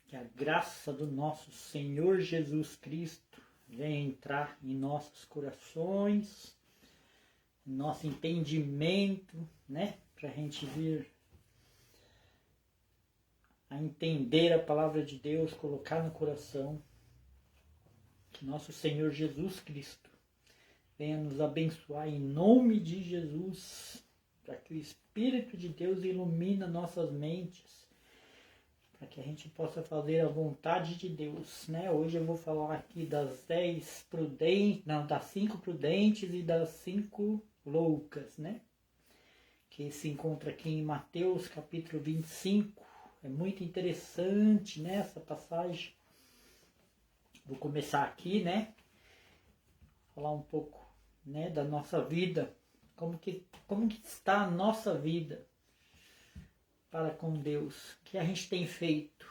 Que a graça do nosso Senhor Jesus Cristo venha entrar em nossos corações, em nosso entendimento, né? Para a gente vir a entender a palavra de Deus, colocar no coração. Que nosso Senhor Jesus Cristo venha nos abençoar em nome de Jesus, para que o Espírito de Deus ilumine nossas mentes, para que a gente possa fazer a vontade de Deus, né? Hoje eu vou falar aqui das 5 prudentes e das 5 loucas, né? Que se encontra aqui em Mateus capítulo 25. É muito interessante, né, essa passagem. Vou começar aqui, né? Falar um pouco, né, da nossa vida. Como que está a nossa vida para com Deus, o que a gente tem feito,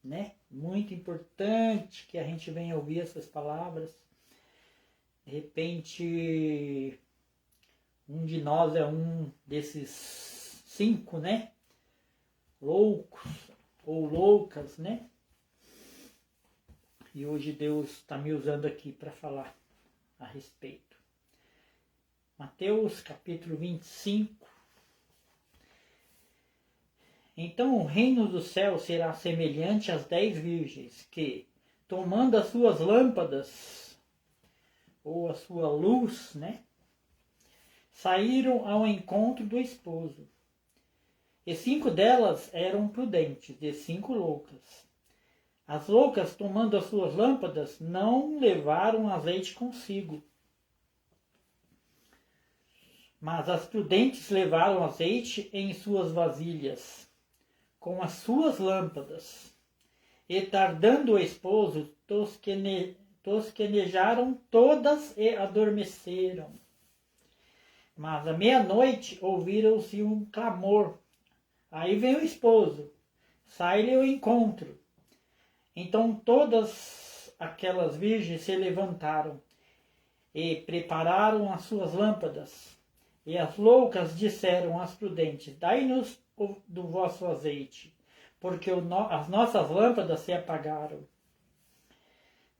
né? Muito importante que a gente venha ouvir essas palavras. De repente, um de nós é um desses 5, né? Loucos ou loucas, né? E hoje Deus está me usando aqui para falar a respeito. Mateus capítulo 25. Então o reino do céu será semelhante às 10 virgens que, tomando as suas lâmpadas, ou a sua luz, né, saíram ao encontro do esposo. E 5 delas eram prudentes, e 5 loucas. As loucas, tomando as suas lâmpadas, não levaram azeite consigo. Mas as prudentes levaram azeite em suas vasilhas, com as suas lâmpadas. E tardando o esposo, tosquenejaram todas e adormeceram. Mas à meia-noite ouviram-se um clamor. Aí vem o esposo, sai-lhe ao encontro. Então todas aquelas virgens se levantaram e prepararam as suas lâmpadas. E as loucas disseram às prudentes: dai-nos do vosso azeite, porque as nossas lâmpadas se apagaram.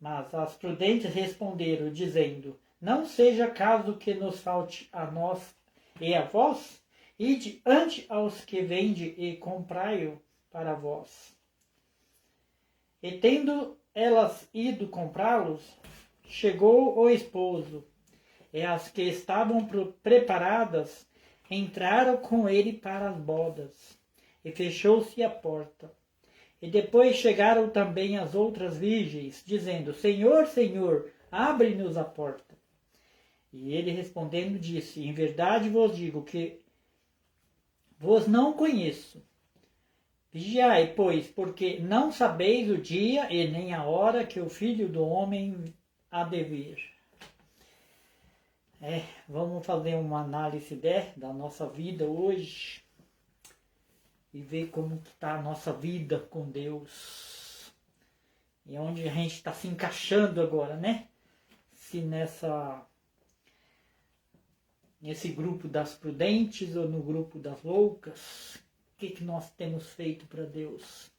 Mas as prudentes responderam, dizendo: não seja caso que nos falte a nós e a vós, ide ante aos que vende e comprai-o para vós. E tendo elas ido comprá-los, chegou o esposo, e as que estavam preparadas entraram com ele para as bodas, e fechou-se a porta. E depois chegaram também as outras virgens, dizendo: Senhor, Senhor, abre-nos a porta. E ele respondendo disse: em verdade vos digo que vos não conheço. Vigiai, pois, porque não sabeis o dia e nem a hora que o Filho do Homem há de vir. Vamos fazer uma análise da nossa vida hoje e ver como está a nossa vida com Deus. E onde a gente está se encaixando agora, né? Se nesse grupo das prudentes ou no grupo das loucas. O que nós temos feito para Deus?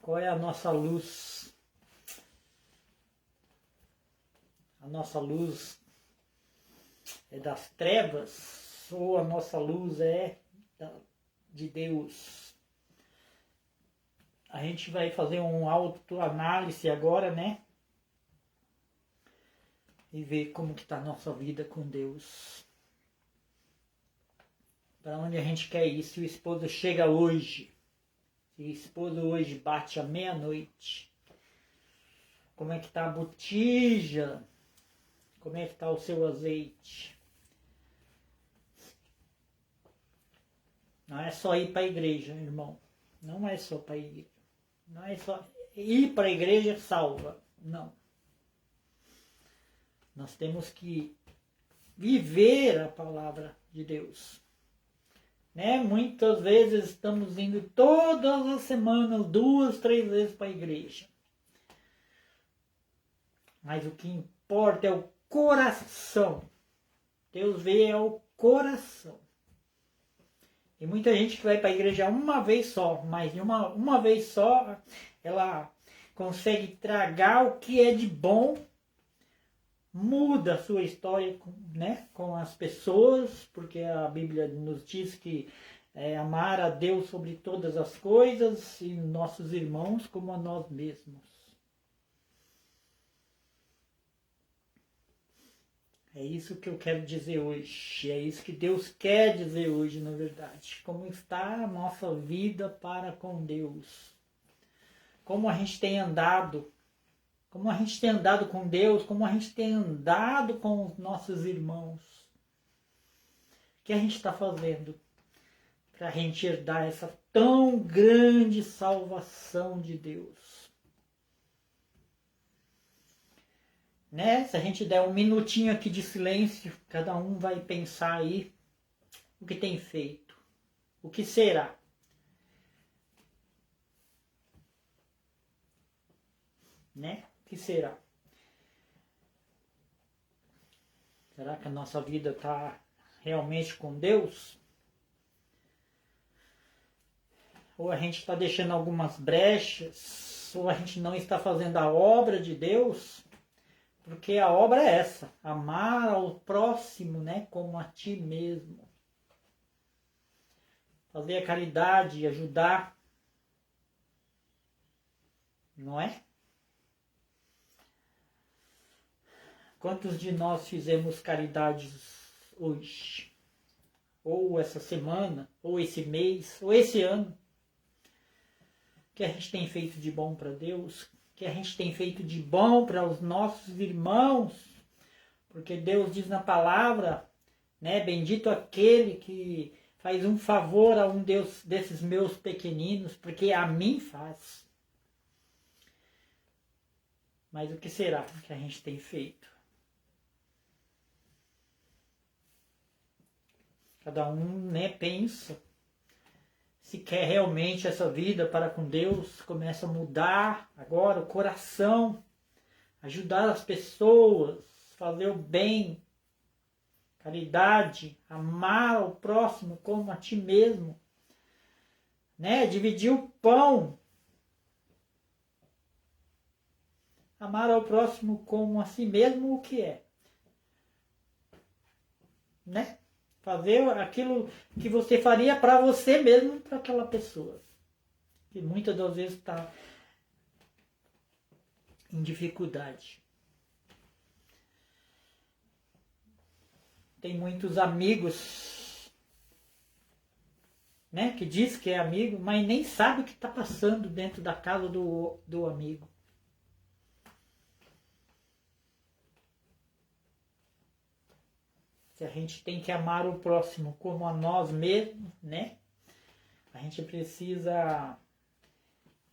Qual é a nossa luz? A nossa luz é das trevas ou a nossa luz é de Deus? A gente vai fazer uma autoanálise agora, né? E ver como que está a nossa vida com Deus. Para onde a gente quer ir? Se o esposo chega hoje, se o esposo hoje bate à meia-noite, como é que está a botija? Como é que está o seu azeite? Não é só ir para a igreja, irmão. Não é só para a igreja. Não é só ir para a igreja salva. Não. Nós temos que viver a palavra de Deus. Né? Muitas vezes estamos indo todas as semanas, 2, 3 vezes para a igreja. Mas o que importa é o coração. Deus vê é o coração. E muita gente que vai para a igreja uma vez só, mas uma vez só ela consegue tragar o que é de bom, muda a sua história, né, com as pessoas, porque a Bíblia nos diz que amar a Deus sobre todas as coisas e nossos irmãos como a nós mesmos. É isso que eu quero dizer hoje, é isso que Deus quer dizer hoje, na verdade. Como está a nossa vida para com Deus? Como a gente tem andado? Como a gente tem andado com Deus? Como a gente tem andado com os nossos irmãos? O que a gente está fazendo para a gente herdar essa tão grande salvação de Deus? Né? Se a gente der um minutinho aqui de silêncio, cada um vai pensar aí o que tem feito, o que será. Né? O que será? Será que a nossa vida está realmente com Deus? Ou a gente está deixando algumas brechas? Ou a gente não está fazendo a obra de Deus? Porque a obra é essa, amar ao próximo, né, como a ti mesmo. Fazer a caridade, ajudar. Não é? Quantos de nós fizemos caridades hoje? Ou essa semana, ou esse mês, ou esse ano? O que a gente tem feito de bom para Deus? Que a gente tem feito de bom para os nossos irmãos, porque Deus diz na palavra, né, bendito aquele que faz um favor a um Deus desses meus pequeninos, porque a mim faz. Mas o que será que a gente tem feito? Cada um, né, pensa se quer realmente essa vida para com Deus, começa a mudar agora o coração, ajudar as pessoas, fazer o bem, caridade, amar o próximo como a ti mesmo, né? Dividir o pão, amar ao próximo como a si mesmo, o que é, né? Fazer aquilo que você faria para você mesmo, para aquela pessoa. Que muitas das vezes está em dificuldade. Tem muitos amigos, né, que diz que é amigo, mas nem sabe o que está passando dentro da casa do amigo. Se a gente tem que amar o próximo como a nós mesmos, né? A gente precisa,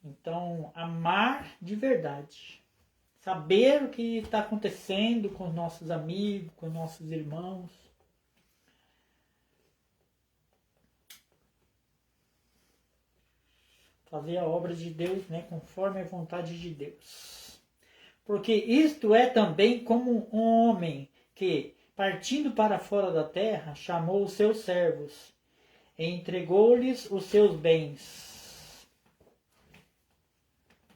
então, amar de verdade. Saber o que está acontecendo com os nossos amigos, com os nossos irmãos. Fazer a obra de Deus, né? Conforme a vontade de Deus. Porque isto é também como um homem que, partindo para fora da terra, chamou os seus servos e entregou-lhes os seus bens.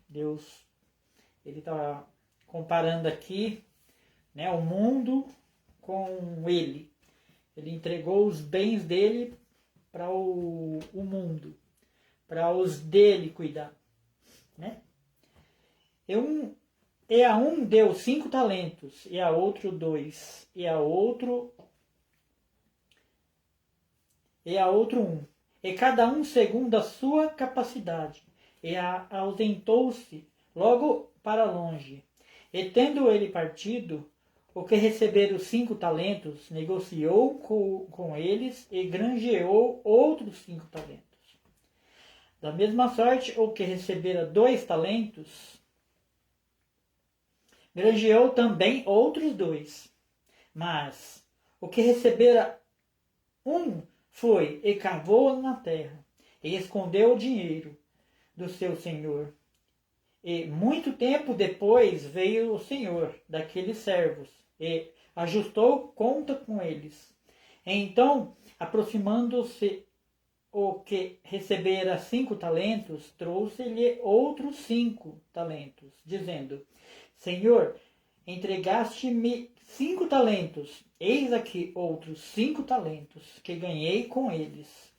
Deus, ele está comparando aqui, né, o mundo com ele. Ele entregou os bens dele para o mundo, para os dele cuidar. Né? E a um deu 5 talentos, e a outro 2, e a outro 1, e cada um segundo a sua capacidade, e ausentou-se logo para longe. E tendo ele partido, o que receberam 5 talentos, negociou com eles e granjeou outros 5 talentos. Da mesma sorte, o que recebera 2 talentos, granjeou também outros 2. Mas o que recebera 1 foi e cavou na terra, e escondeu o dinheiro do seu senhor. E muito tempo depois veio o senhor daqueles servos, e ajustou conta com eles. Então, aproximando-se o que recebera 5 talentos, trouxe-lhe outros 5 talentos, dizendo: Senhor, entregaste-me 5 talentos, eis aqui outros 5 talentos, que ganhei com eles.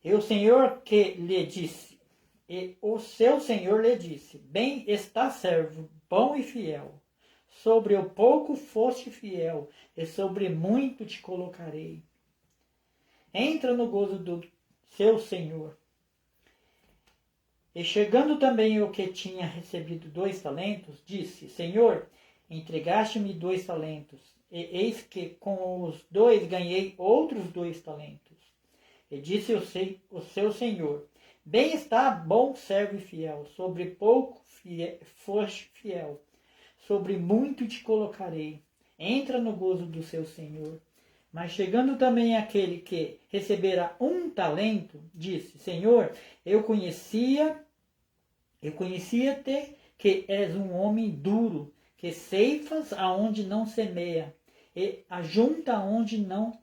E o Senhor que lhe disse, e o seu Senhor lhe disse: Bem está, servo, bom e fiel. Sobre o pouco foste fiel, e sobre muito te colocarei. Entra no gozo do seu Senhor. E chegando também o que tinha recebido 2 talentos, disse: Senhor, entregaste-me 2 talentos, e eis que com os 2 ganhei outros 2 talentos. E disse o seu Senhor: Bem está, bom servo e fiel, sobre pouco foste fiel, sobre muito te colocarei. Entra no gozo do seu Senhor. Mas chegando também aquele que recebera 1 talento, disse: Senhor, eu conhecia-te que és um homem duro, que ceifas aonde não semeia, e ajunta onde não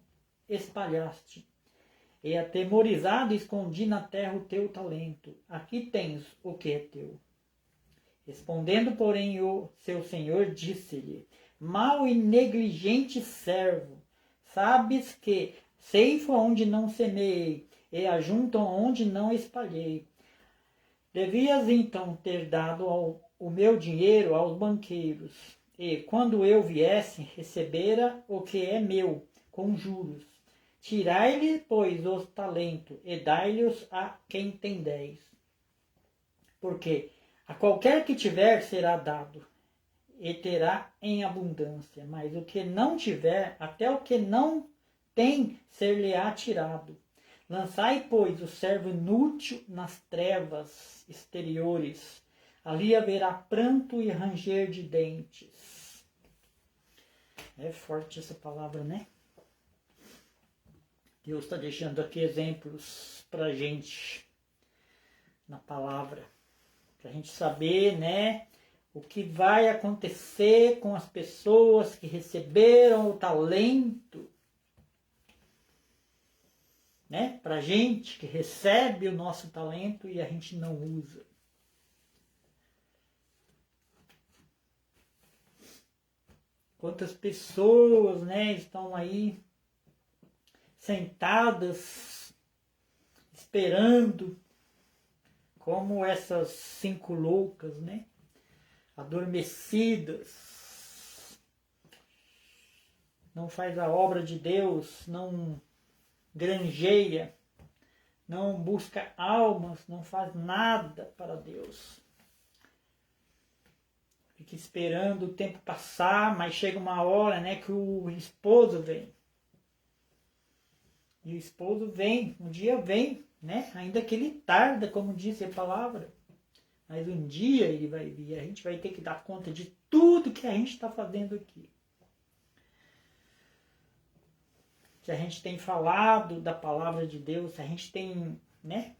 espalhaste. E atemorizado escondi na terra o teu talento. Aqui tens o que é teu. Respondendo, porém, o seu senhor disse-lhe: Mau e negligente servo, sabes que ceifo onde não semeei, e ajunto onde não espalhei. Devias então ter dado o meu dinheiro aos banqueiros, e quando eu viesse, recebera o que é meu, com juros. Tirai-lhe, pois, os talentos, e dai-lhes a quem tem 10. Porque a qualquer que tiver será dado, e terá em abundância, mas o que não tiver, até o que não tem, ser-lhe-á tirado. Lançai, pois, o servo inútil nas trevas exteriores. Ali haverá pranto e ranger de dentes. É forte essa palavra, né? Deus está deixando aqui exemplos para a gente na palavra. Para a gente saber, né? O que vai acontecer com as pessoas que receberam o talento, né? Para a gente que recebe o nosso talento e a gente não usa. Quantas pessoas, né, estão aí sentadas, esperando, como essas 5 loucas, né? Adormecidas, não faz a obra de Deus, não granjeia, não busca almas, não faz nada para Deus. Fica esperando o tempo passar, mas chega uma hora, né, que o esposo vem. E o esposo vem, um dia vem, né? Ainda que ele tarda, como disse a palavra. Mas um dia ele vai vir. A gente vai ter que dar conta de tudo que a gente está fazendo aqui. Se a gente tem falado da palavra de Deus, se a gente tem, né,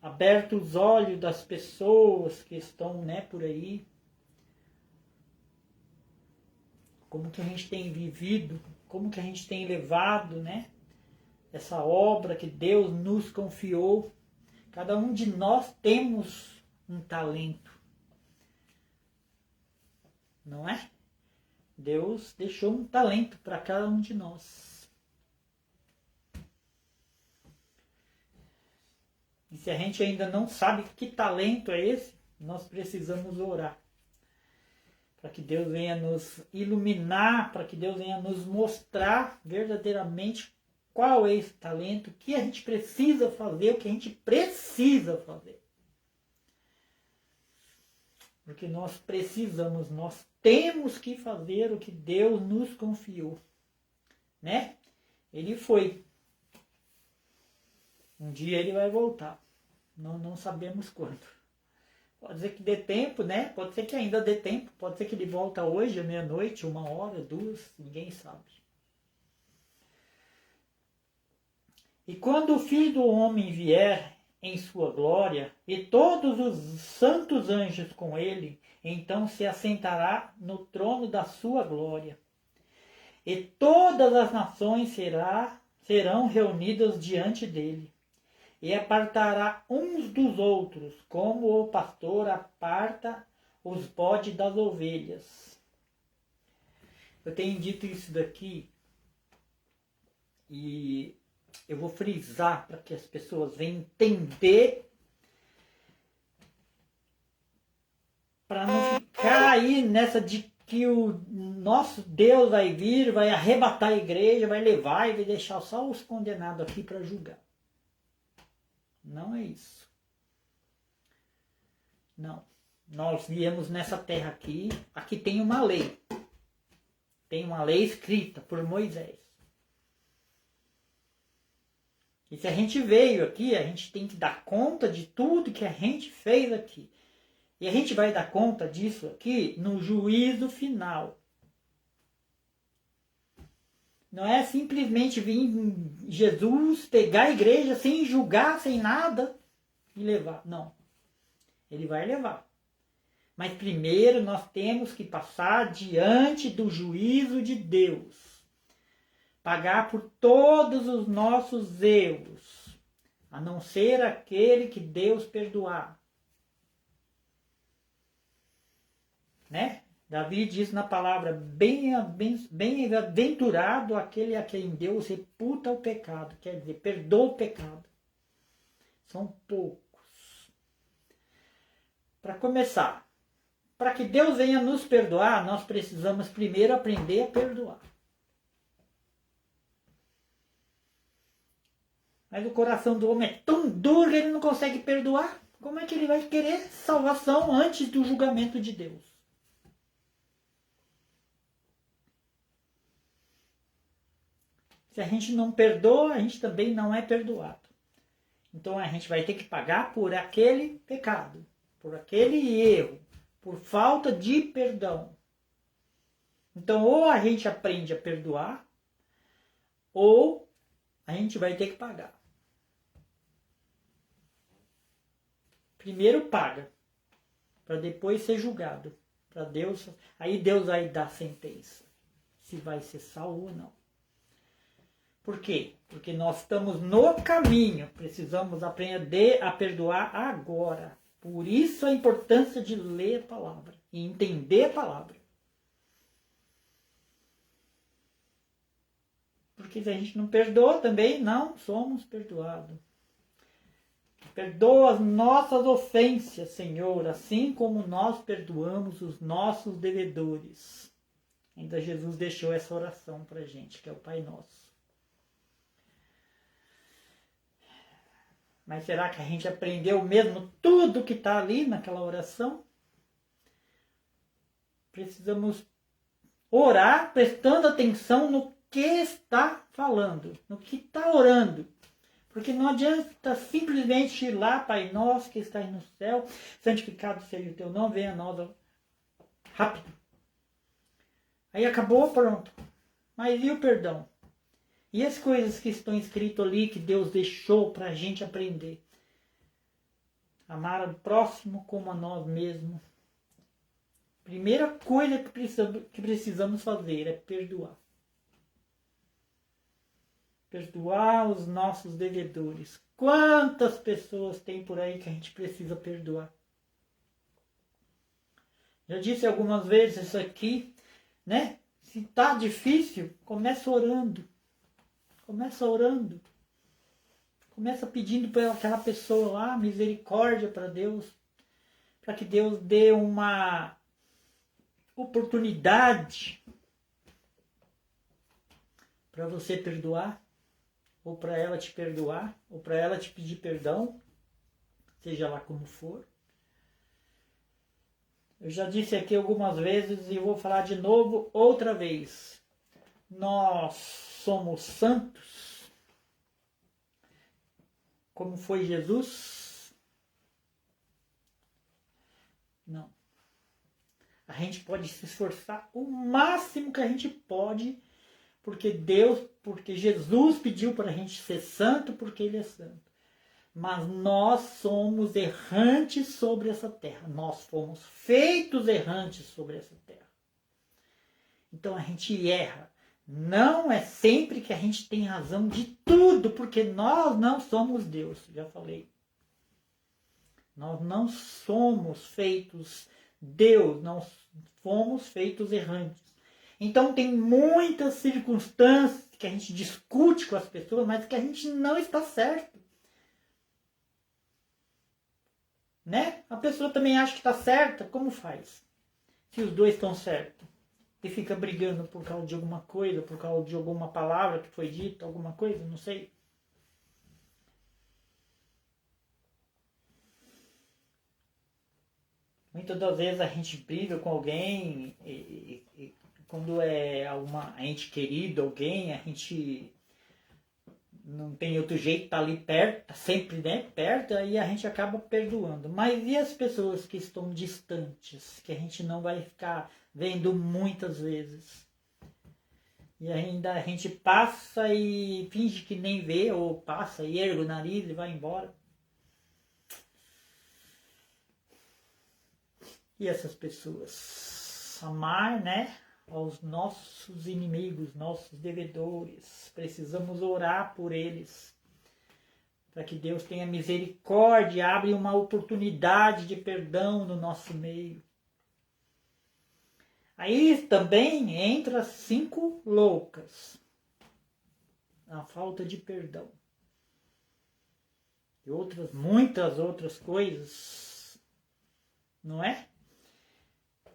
aberto os olhos das pessoas que estão, né, por aí. Como que a gente tem vivido, como que a gente tem levado, né, essa obra que Deus nos confiou. Cada um de nós temos um talento, não é? Deus deixou um talento para cada um de nós. E se a gente ainda não sabe que talento é esse, nós precisamos orar. Para que Deus venha nos iluminar, para que Deus venha nos mostrar verdadeiramente qual é esse talento, o que a gente precisa fazer, o que a gente precisa fazer. Porque nós precisamos, nós temos que fazer o que Deus nos confiou, né? Ele foi. Um dia ele vai voltar. Não sabemos quando. Pode ser que dê tempo, né? Pode ser que ainda dê tempo. Pode ser que ele volta hoje, à meia-noite, 1 hora, 2, ninguém sabe. E quando o Filho do Homem vier em sua glória, e todos os santos anjos com ele, então se assentará no trono da sua glória. e todas as nações serão reunidas diante dele, e apartará uns dos outros, como o pastor aparta os bodes das ovelhas. Eu tenho dito isso daqui, e eu vou frisar para que as pessoas venham entender, para não ficar aí nessa de que o nosso Deus vai vir, vai arrebatar a igreja, vai levar e vai deixar só os condenados aqui para julgar. Não é isso. Não. Nós viemos nessa terra aqui tem uma lei. Tem uma lei escrita por Moisés. E se a gente veio aqui, a gente tem que dar conta de tudo que a gente fez aqui. E a gente vai dar conta disso aqui no juízo final. Não é simplesmente vir Jesus pegar a igreja sem julgar, sem nada e levar. Não. Ele vai levar. Mas primeiro nós temos que passar diante do juízo de Deus. Pagar por todos os nossos erros, a não ser aquele que Deus perdoar. Né? Davi diz na palavra, bem-aventurado aquele a quem Deus reputa o pecado, quer dizer, perdoa o pecado. São poucos. Para começar, para que Deus venha nos perdoar, nós precisamos primeiro aprender a perdoar. Mas o coração do homem é tão duro que ele não consegue perdoar. Como é que ele vai querer salvação antes do julgamento de Deus? Se a gente não perdoa, a gente também não é perdoado. Então a gente vai ter que pagar por aquele pecado, por aquele erro, por falta de perdão. Então ou a gente aprende a perdoar, ou a gente vai ter que pagar. Primeiro paga, para depois ser julgado. Para Deus, aí Deus vai dar sentença, se vai ser salvo ou não. Por quê? Porque nós estamos no caminho, precisamos aprender a perdoar agora. Por isso a importância de ler a palavra e entender a palavra. Porque se a gente não perdoa também, não somos perdoados. Perdoa as nossas ofensas, Senhor, assim como nós perdoamos os nossos devedores. Ainda Jesus deixou essa oração para a gente, que é o Pai Nosso. Mas será que a gente aprendeu mesmo tudo que está ali naquela oração? Precisamos orar prestando atenção no que está falando, no que está orando. Porque não adianta simplesmente ir lá, Pai Nosso que está aí no céu, santificado seja o teu nome, venha a nós rápido. Aí acabou, pronto. Mas e o perdão? E as coisas que estão escritas ali, que Deus deixou para a gente aprender? Amar o próximo como a nós mesmos. Primeira coisa que precisamos fazer é perdoar. Perdoar os nossos devedores. Quantas pessoas tem por aí que a gente precisa perdoar? Já disse algumas vezes isso aqui, né? Se está difícil, começa orando. Começa orando. Começa pedindo para aquela pessoa lá misericórdia para Deus. Para que Deus dê uma oportunidade para você perdoar. Ou para ela te perdoar. Ou para ela te pedir perdão. Seja lá como for. Eu já disse aqui algumas vezes e vou falar de novo outra vez. Nós somos santos, como foi Jesus? Não. A gente pode se esforçar o máximo que a gente pode, porque Jesus pediu para a gente ser santo, porque Ele é santo. Mas nós somos errantes sobre essa terra. Nós fomos feitos errantes sobre essa terra. Então a gente erra Não é sempre que a gente tem razão de tudo, porque nós não somos Deus, já falei. Nós não somos feitos Deus, não fomos feitos errantes. Então tem muitas circunstâncias que a gente discute com as pessoas, mas que a gente não está certo. Né? A pessoa também acha que está certa, como faz? Se os dois estão certos. E fica brigando por causa de alguma coisa, por causa de alguma palavra que foi dita, alguma coisa, não sei. Muitas das vezes a gente briga com alguém e quando é alguma ente querida, alguém, a gente não tem outro jeito, tá ali perto, tá sempre, né, perto, aí a gente acaba perdoando. Mas e as pessoas que estão distantes, que a gente não vai ficar vendo muitas vezes? E ainda a gente passa e finge que nem vê, ou passa e ergue o nariz e vai embora. E essas pessoas? Amar, né? Aos nossos inimigos, nossos devedores. Precisamos orar por eles. Para que Deus tenha misericórdia, abre uma oportunidade de perdão no nosso meio. Aí também entra as 5 loucas. A falta de perdão. E outras, muitas outras coisas. Não é?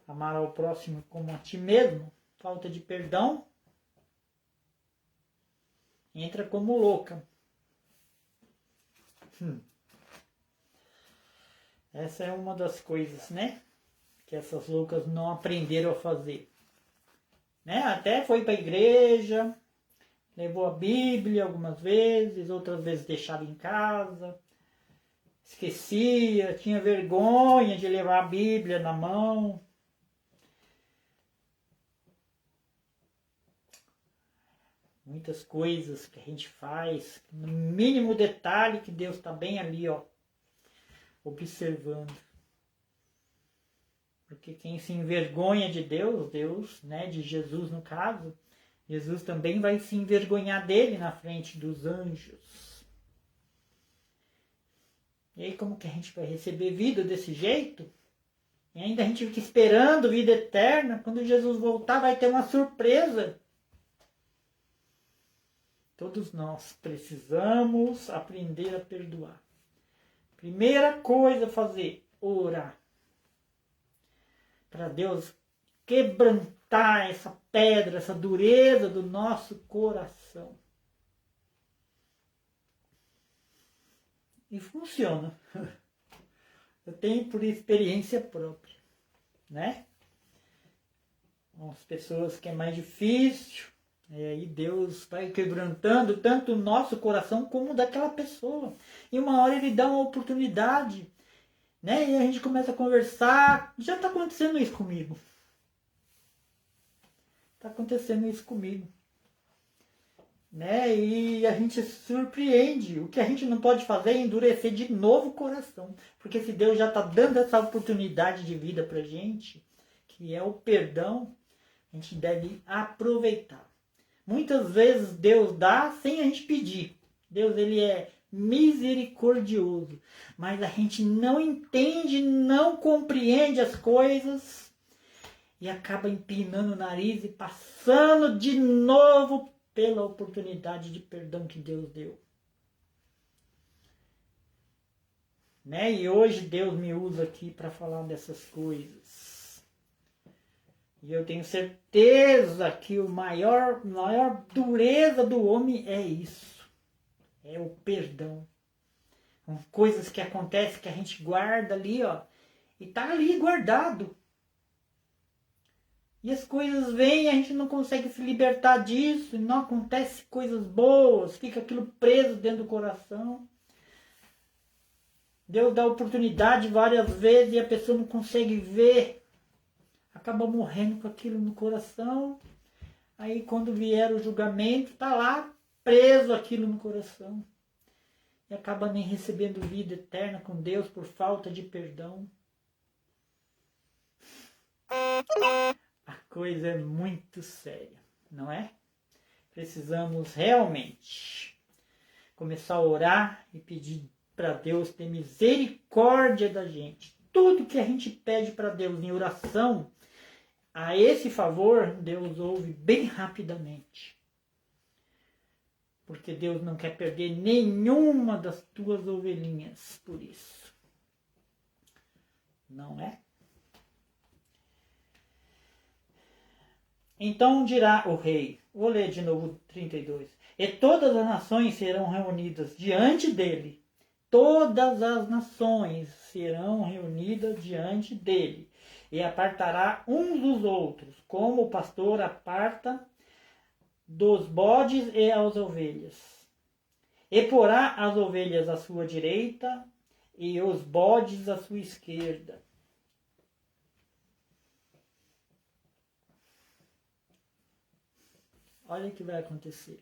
Amar ao próximo como a ti mesmo. Falta de perdão. Entra como louca. Essa é uma das coisas, né? Que essas loucas não aprenderam a fazer. Né? Até foi para a igreja, levou a Bíblia algumas vezes, outras vezes deixava em casa, esquecia, tinha vergonha de levar a Bíblia na mão. Muitas coisas que a gente faz, no mínimo detalhe que Deus está bem ali, ó, observando. Porque quem se envergonha de Deus, Deus, né, de Jesus no caso, Jesus também vai se envergonhar dele na frente dos anjos. E aí como que a gente vai receber vida desse jeito? E ainda a gente fica esperando vida eterna. Quando Jesus voltar vai ter uma surpresa. Todos nós precisamos aprender a perdoar. Primeira coisa a fazer, orar. Para Deus quebrantar essa pedra, essa dureza do nosso coração. E funciona. Eu tenho por experiência própria, né? As pessoas que é mais difícil, e aí Deus vai quebrantando tanto o nosso coração como o daquela pessoa. E uma hora Ele dá uma oportunidade, né? E a gente começa a conversar. Já está acontecendo isso comigo. Está acontecendo isso comigo. Né? E a gente se surpreende. O que a gente não pode fazer é endurecer de novo o coração. Porque se Deus já está dando essa oportunidade de vida para a gente, que é o perdão, a gente deve aproveitar. Muitas vezes Deus dá sem a gente pedir. Deus, Ele é misericordioso. Mas a gente não entende, não compreende as coisas e acaba empinando o nariz e passando de novo pela oportunidade de perdão que Deus deu. Né? E hoje Deus me usa aqui para falar dessas coisas. E eu tenho certeza que a maior dureza do homem é isso. É o perdão. São coisas que acontecem que a gente guarda ali, ó. E tá ali guardado. E as coisas vêm e a gente não consegue se libertar disso. E não acontece coisas boas. Fica aquilo preso dentro do coração. Deus dá oportunidade várias vezes e a pessoa não consegue ver. Acaba morrendo com aquilo no coração. Aí quando vier o julgamento, tá lá preso aquilo no coração. E acaba nem recebendo vida eterna com Deus por falta de perdão. A coisa é muito séria, não é? precisamos realmente começar a orar e pedir para Deus ter misericórdia da gente. Tudo que a gente pede para Deus em oração, a esse favor, Deus ouve bem rapidamente. Porque Deus não quer perder nenhuma das tuas ovelhinhas por isso. Não é? Então dirá o rei, vou ler de novo 32, e todas as nações serão reunidas diante dele. Todas as nações serão reunidas diante dele, e apartará uns dos outros, como o pastor aparta dos bodes e as ovelhas. E porá as ovelhas à sua direita e os bodes à sua esquerda. Olha o que vai acontecer.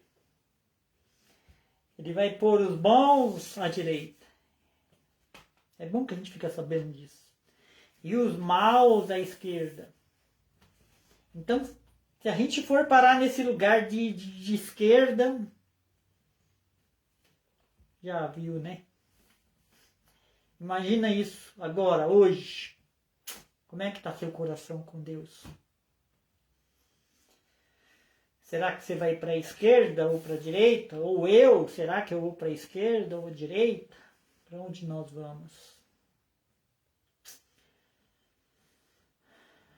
Ele vai pôr os bons à direita. É bom que a gente fique sabendo disso. E os maus à esquerda. Então, se a gente for parar nesse lugar de esquerda, já viu, né? Imagina isso agora, hoje. Como é que está seu coração com Deus? Será que você vai para a esquerda ou para a direita? Ou eu? Será que eu vou para a esquerda ou a direita? Para onde nós vamos?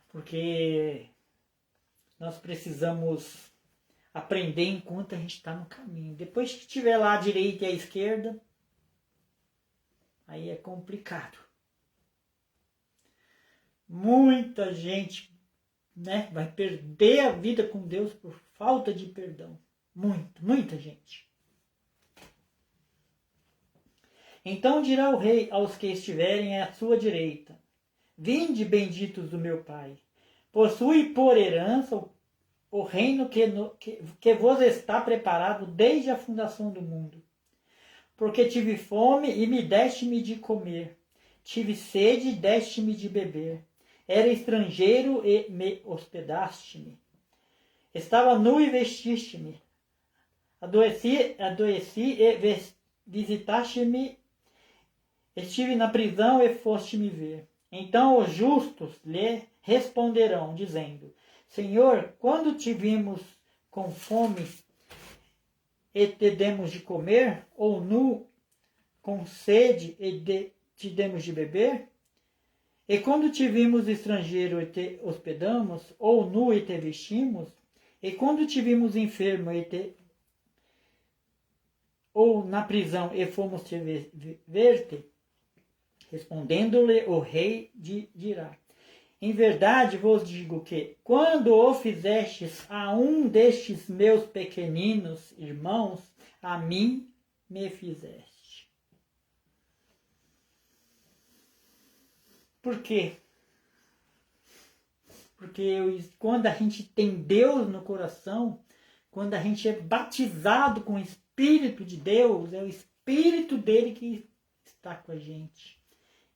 Porque nós precisamos aprender enquanto a gente está no caminho. Depois que estiver lá à direita e à esquerda, aí é complicado. Muita gente, né, vai perder a vida com Deus por falta de perdão. Muita gente. Então dirá o rei aos que estiverem à sua direita: vinde, benditos do meu Pai, possui por herança o reino que vos está preparado desde a fundação do mundo. Porque tive fome e me deste-me de comer, tive sede e deste-me de beber, era estrangeiro e me hospedaste-me, estava nu e vestiste-me, adoeci e visitaste-me, estive na prisão e foste me ver. Então os justos lhe responderão, dizendo: Senhor, quando te vimos com fome e te demos de comer, ou nu com sede e te demos de beber? E quando te vimos estrangeiro e te hospedamos, ou nu e te vestimos? E quando te vimos enfermo ou na prisão e fomos te ver-te? Respondendo-lhe o rei dirá: em verdade vos digo que, quando o fizestes a um destes meus pequeninos irmãos, a mim me fizeste. Por quê? Porque quando a gente tem Deus no coração, quando a gente é batizado com o Espírito de Deus, é o Espírito dele que está com a gente.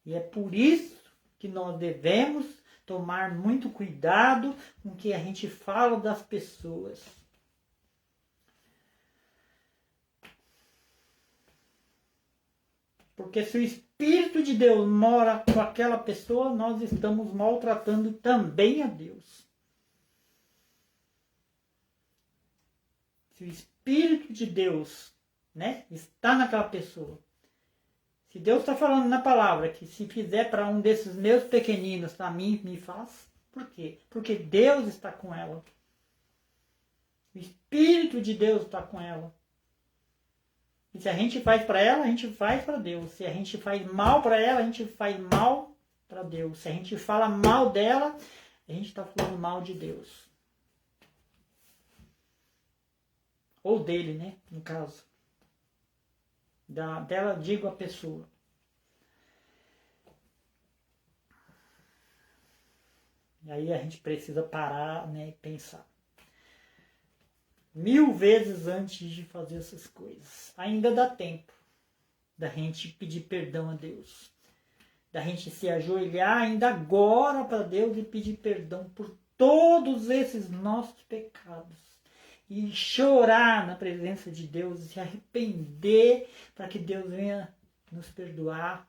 E é por isso que nós devemos tomar muito cuidado com o que a gente fala das pessoas. Porque se o Espírito de Deus mora com aquela pessoa, nós estamos maltratando também a Deus. Se o Espírito de Deus, né, está naquela pessoa, se Deus está falando na palavra que se fizer para um desses meus pequeninos, para mim, me faz. Por quê? Porque Deus está com ela. O Espírito de Deus está com ela. E se a gente faz para ela, a gente faz para Deus. Se a gente faz mal para ela, a gente faz mal para Deus. Se a gente fala mal dela, a gente está falando mal de Deus. Ou dele, né? No caso. Dela, digo a pessoa. E aí a gente precisa parar, né, e pensar 1000 vezes antes de fazer essas coisas. Ainda dá tempo da gente pedir perdão a Deus. Da gente se ajoelhar ainda agora para Deus e pedir perdão por todos esses nossos pecados. e chorar na presença de Deus, se arrepender para que Deus venha nos perdoar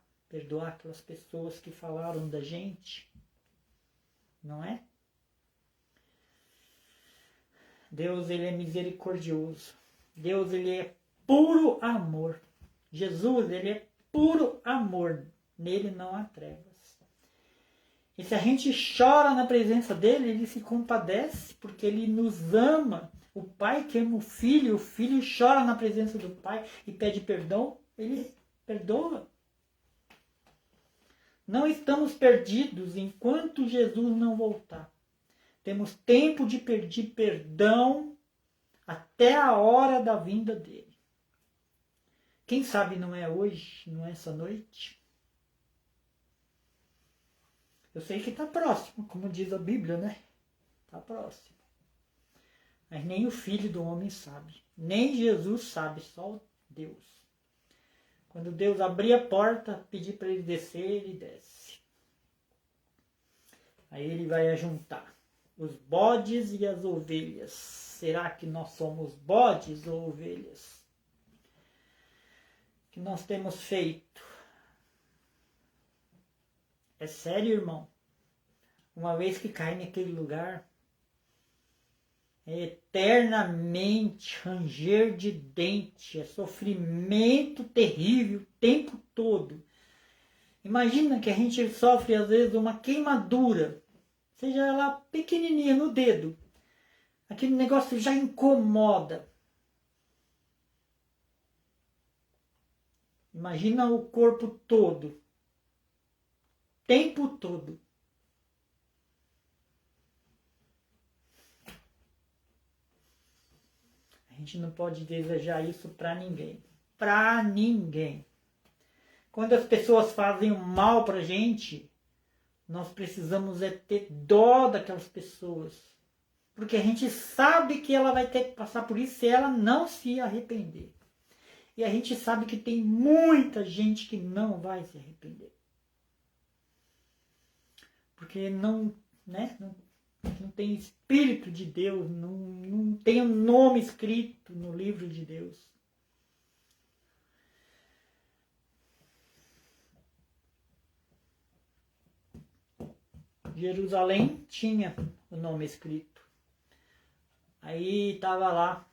aquelas pessoas que falaram da gente, não é? Deus, ele é misericordioso. Deus, ele é puro amor. Jesus, ele é puro amor. Nele não há trevas. E se a gente chora na presença dele, ele se compadece, porque ele nos ama. O pai que ama o filho chora na presença do pai e pede perdão, ele perdoa. Não estamos perdidos enquanto Jesus não voltar. Temos tempo de pedir perdão até a hora da vinda dele. Quem sabe não é hoje, não é essa noite? Eu sei que está próximo, como diz a Bíblia, né? Está próximo. Mas nem o Filho do Homem sabe. Nem Jesus sabe, só Deus. Quando Deus abrir a porta, pedir para ele descer, ele desce. Aí ele vai ajuntar os bodes e as ovelhas. Será que nós somos bodes ou ovelhas? O que nós temos feito? É sério, irmão? Uma vez que cai naquele lugar, é eternamente ranger de dente, é sofrimento terrível o tempo todo. Imagina que a gente sofre às vezes uma queimadura, seja ela pequenininha no dedo. Aquele negócio já incomoda. Imagina o corpo todo, tempo todo. A gente não pode desejar isso para ninguém. Para ninguém. Quando as pessoas fazem o mal para a gente, nós precisamos ter dó daquelas pessoas. Porque a gente sabe que ela vai ter que passar por isso se ela não se arrepender. E a gente sabe que tem muita gente que não vai se arrepender. Porque não tem Espírito de Deus, não tem o nome escrito no livro de Deus. Jerusalém tinha o nome escrito. Aí estava lá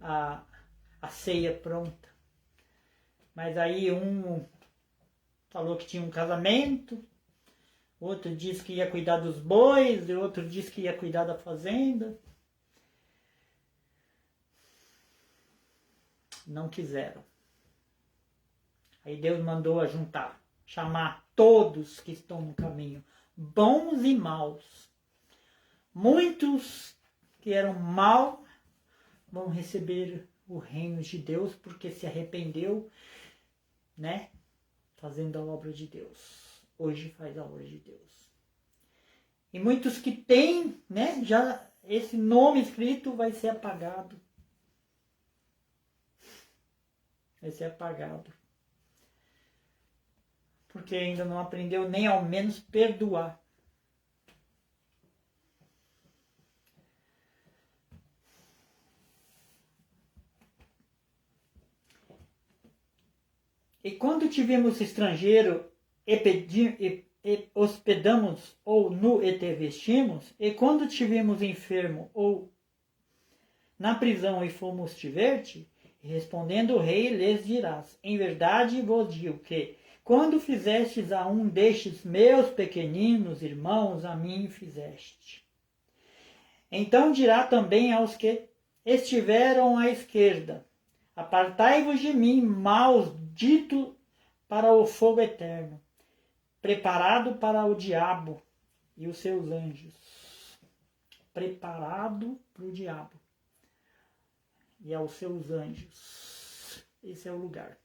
a ceia pronta. Mas aí um falou que tinha um casamento, outro disse que ia cuidar dos bois, e outro disse que ia cuidar da fazenda. Não quiseram. Aí Deus mandou ajuntar, chamar todos que estão no caminho, bons e maus. Muitos que eram maus vão receber o reino de Deus porque se arrependeu, né? Fazendo a obra de Deus. Hoje faz a obra de Deus. E muitos que têm, né? Já esse nome escrito vai ser apagado. Vai ser apagado. Porque ainda não aprendeu nem ao menos perdoar. E quando tivemos estrangeiro e hospedamos ou nu e te vestimos, e quando tivemos enfermo ou na prisão e fomos te ver-te, respondendo o rei lhes dirás, em verdade vos digo que, quando fizestes a um destes meus pequeninos irmãos, a mim fizeste. Então dirá também aos que estiveram à esquerda, apartai-vos de mim, maus, dito para o fogo eterno, preparado para o diabo e os seus anjos. Preparado para o diabo e aos seus anjos. Esse é o lugar.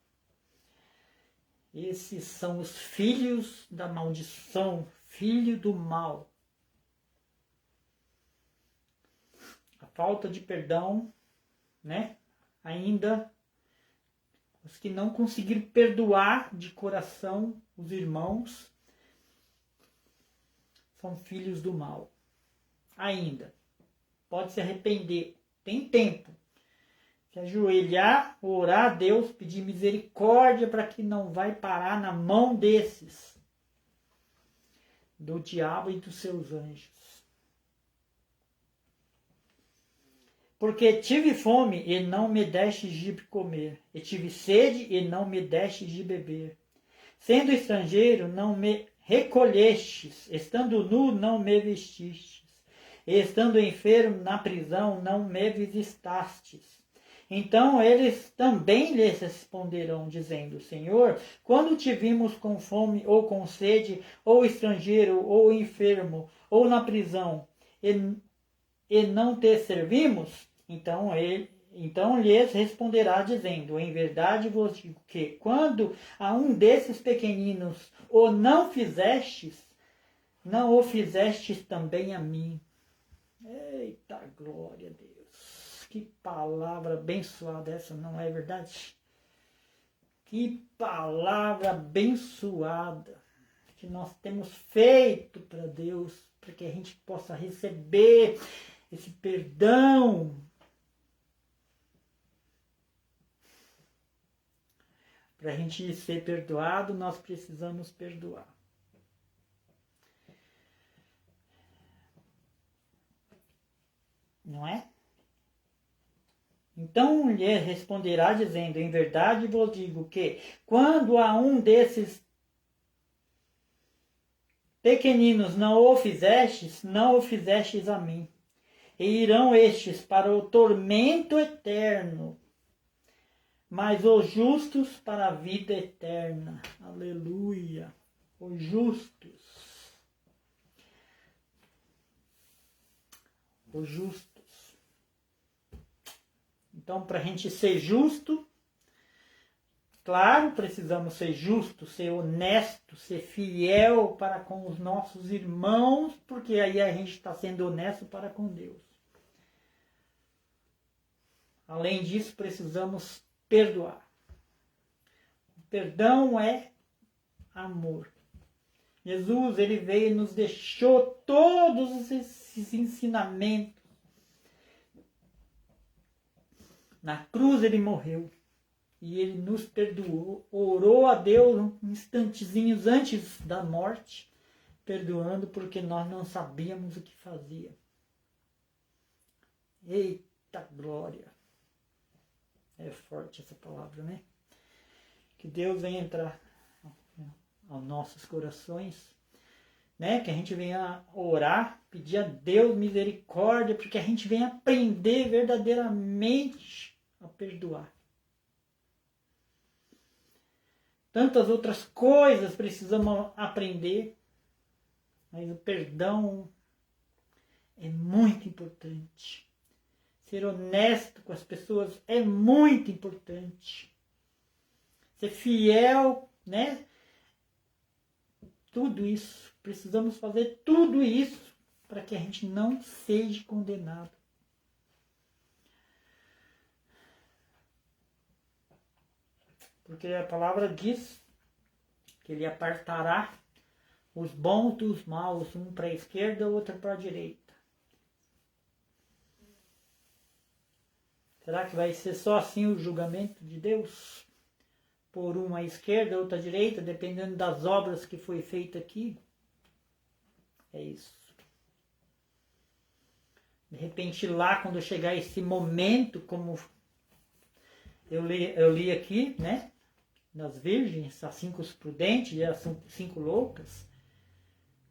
Esses são os filhos da maldição, filho do mal. A falta de perdão, né? Ainda os que não conseguiram perdoar de coração os irmãos são filhos do mal. Ainda. pode se arrepender. Tem tempo. Se ajoelhar, orar a Deus, pedir misericórdia para que não vai parar na mão desses, do diabo e dos seus anjos. Porque tive fome e não me destes de comer, e tive sede e não me destes de beber. Sendo estrangeiro, não me recolhestes, estando nu, não me vestistes, e estando enfermo na prisão, não me visitastes. Então eles também lhes responderão, dizendo: Senhor, quando te vimos com fome, ou com sede, ou estrangeiro, ou enfermo, ou na prisão, e não te servimos? Então lhes responderá, dizendo: Em verdade vos digo que, quando a um desses pequeninos o não fizestes, não o fizestes também a mim. Eita, glória a Deus! Que palavra abençoada essa, não é verdade? Que palavra abençoada que nós temos feito para Deus, para que a gente possa receber esse perdão. Para a gente ser perdoado, nós precisamos perdoar. Não é? Então lhe responderá dizendo: Em verdade vos digo que, quando a um desses pequeninos não o fizestes, não o fizestes a mim. E irão estes para o tormento eterno, mas os justos para a vida eterna. Aleluia! Os justos. Os justos. Então, para a gente ser justo, claro, precisamos ser justos, ser honesto, ser fiel para com os nossos irmãos, porque aí a gente está sendo honesto para com Deus. Além disso, precisamos perdoar. O perdão é amor. Jesus, ele veio e nos deixou todos esses ensinamentos. Na cruz ele morreu e ele nos perdoou, orou a Deus instantezinhos antes da morte, perdoando porque nós não sabíamos o que fazia. Eita glória! É forte essa palavra, né? Que Deus venha entrar aos nossos corações, né? Que a gente venha orar, pedir a Deus misericórdia, porque a gente venha aprender verdadeiramente a perdoar. Tantas outras coisas precisamos aprender, mas o perdão é muito importante. Ser honesto com as pessoas é muito importante. Ser fiel, né? Tudo isso. Precisamos fazer tudo isso para que a gente não seja condenado. Porque a palavra diz que ele apartará os bons dos maus, um para a esquerda, outro para a direita. Será que vai ser só assim o julgamento de Deus? Por uma à esquerda, outra à direita, dependendo das obras que foi feita aqui? É isso. De repente lá, quando chegar esse momento, como eu li aqui, né? Das virgens, as 5 prudentes e as 5 loucas,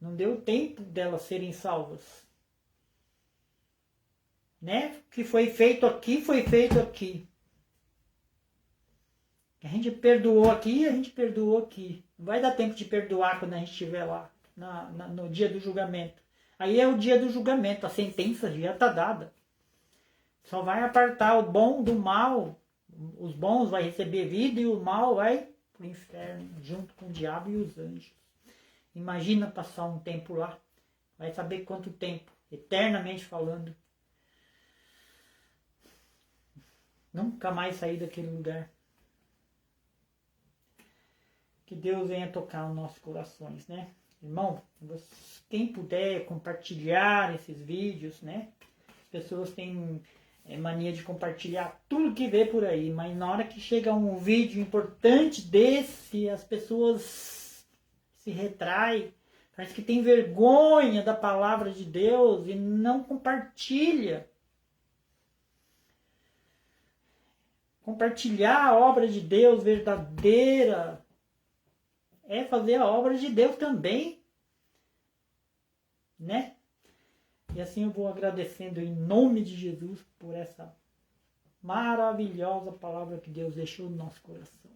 não deu tempo delas serem salvas. Né? O que foi feito aqui, foi feito aqui. A gente perdoou aqui, a gente perdoou aqui. Não vai dar tempo de perdoar quando a gente estiver lá, no dia do julgamento. Aí é o dia do julgamento, a sentença já está dada. Só vai apartar o bom do mal. Os bons vai receber vida e o mal vai para o inferno, junto com o diabo e os anjos. Imagina passar um tempo lá. Vai saber quanto tempo, eternamente falando. Nunca mais sair daquele lugar. Que Deus venha tocar nos nossos corações, né? Irmão, quem puder compartilhar esses vídeos, né? pessoas têm mania de compartilhar tudo que vê por aí, mas na hora que chega um vídeo importante desse, as pessoas se retraem, parece que tem vergonha da palavra de Deus e não compartilha. Compartilhar a obra de Deus verdadeira é fazer a obra de Deus também, né? E assim eu vou agradecendo em nome de Jesus por essa maravilhosa palavra que Deus deixou no nosso coração.